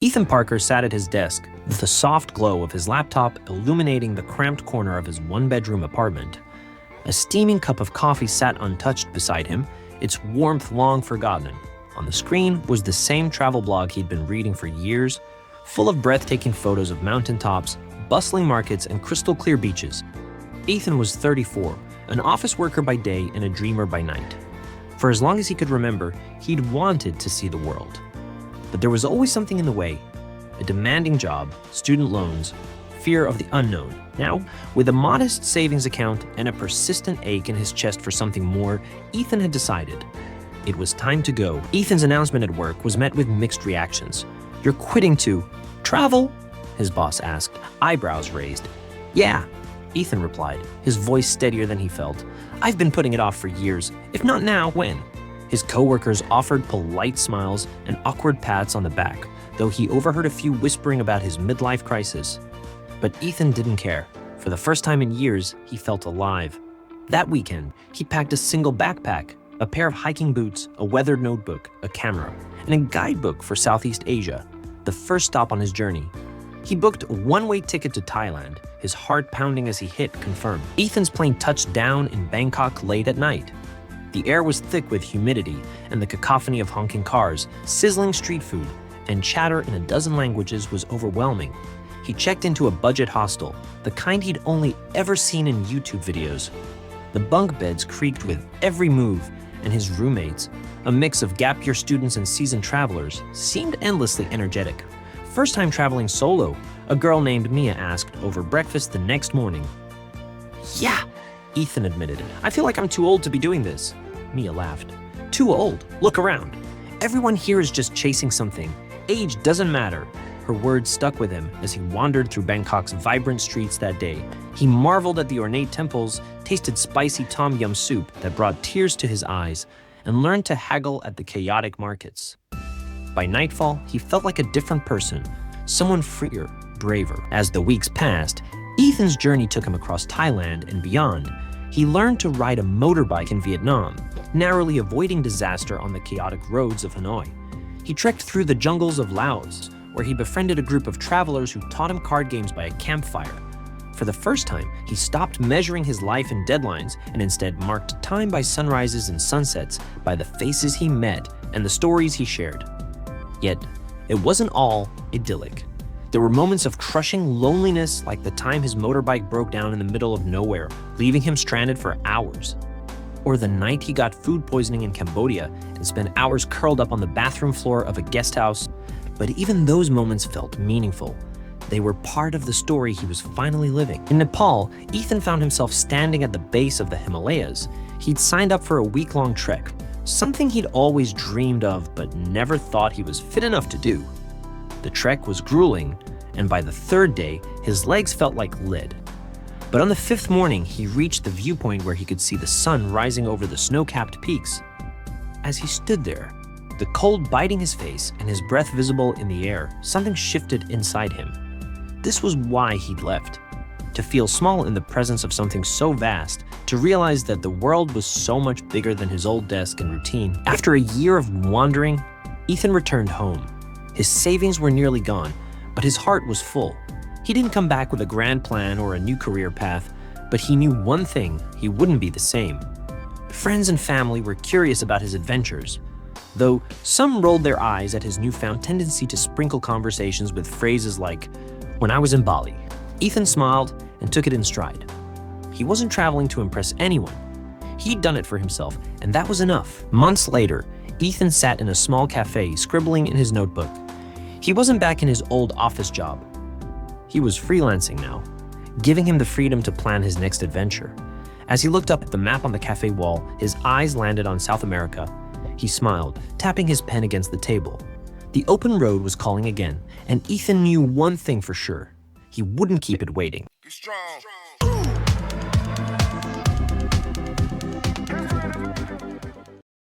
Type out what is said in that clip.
Ethan Parker sat at his desk, with the soft glow of his laptop illuminating the cramped corner of his one-bedroom apartment. A steaming cup of coffee sat untouched beside him, its warmth long forgotten. On the screen was the same travel blog he'd been reading for years, full of breathtaking photos of mountaintops, bustling markets, and crystal-clear beaches. Ethan was 34, an office worker by day and a dreamer by night. For as long as he could remember, he'd wanted to see the world. But there was always something in the way: a demanding job, student loans, fear of the unknown. Now, with a modest savings account and a persistent ache in his chest for something more, Ethan had decided it was time to go. Ethan's announcement at work was met with mixed reactions. "You're quitting to travel?" his boss asked, eyebrows raised. "Yeah," Ethan replied, his voice steadier than he felt. "I've been putting it off for years. If not now, when?" His coworkers offered polite smiles and awkward pats on the back, though he overheard a few whispering about his midlife crisis. But Ethan didn't care. For the first time in years, he felt alive. That weekend, he packed a single backpack, a pair of hiking boots, a weathered notebook, a camera, and a guidebook for Southeast Asia, the first stop on his journey. He booked a one-way ticket to Thailand, his heart pounding as he hit confirm. Ethan's plane touched down in Bangkok late at night. The air was thick with humidity and the cacophony of honking cars, sizzling street food, and chatter in a dozen languages was overwhelming. He checked into a budget hostel, the kind he'd only ever seen in YouTube videos. The bunk beds creaked with every move, and his roommates, a mix of gap-year students and seasoned travelers, seemed endlessly energetic. "First time traveling solo," a girl named Mia asked over breakfast the next morning. "Yeah," Ethan admitted. "I feel like I'm too old to be doing this." Mia laughed. "Too old? Look around. Everyone here is just chasing something. Age doesn't matter." Her words stuck with him as he wandered through Bangkok's vibrant streets that day. He marveled at the ornate temples, tasted spicy tom yum soup that brought tears to his eyes, and learned to haggle at the chaotic markets. By nightfall, he felt like a different person, someone freer, braver. As the weeks passed, Ethan's journey took him across Thailand and beyond. He learned to ride a motorbike in Vietnam, narrowly avoiding disaster on the chaotic roads of Hanoi. He trekked through the jungles of Laos, where he befriended a group of travelers who taught him card games by a campfire. For the first time, he stopped measuring his life in deadlines and instead marked time by sunrises and sunsets, by the faces he met and the stories he shared. Yet, it wasn't all idyllic. There were moments of crushing loneliness, like the time his motorbike broke down in the middle of nowhere, leaving him stranded for hours. Or the night he got food poisoning in Cambodia and spent hours curled up on the bathroom floor of a guest house. But even those moments felt meaningful. They were part of the story he was finally living. In Nepal, Ethan found himself standing at the base of the Himalayas. He'd signed up for a week-long trek, something he'd always dreamed of but never thought he was fit enough to do. The trek was grueling, and by the third day, his legs felt like lead. But on the fifth morning, he reached the viewpoint where he could see the sun rising over the snow-capped peaks. As he stood there, the cold biting his face and his breath visible in the air, something shifted inside him. This was why he'd left. To feel small in the presence of something so vast, to realize that the world was so much bigger than his old desk and routine. After a year of wandering, Ethan returned home. His savings were nearly gone, but his heart was full. He didn't come back with a grand plan or a new career path, but he knew one thing: he wouldn't be the same. Friends and family were curious about his adventures, though some rolled their eyes at his newfound tendency to sprinkle conversations with phrases like, "When I was in Bali." Ethan smiled and took it in stride. He wasn't traveling to impress anyone. He'd done it for himself, and that was enough. Months later, Ethan sat in a small cafe scribbling in his notebook. He wasn't back in his old office job. He was freelancing now, giving him the freedom to plan his next adventure. As he looked up at the map on the cafe wall, his eyes landed on South America. He smiled, tapping his pen against the table. The open road was calling again, and Ethan knew one thing for sure: he wouldn't keep it waiting. Be strong.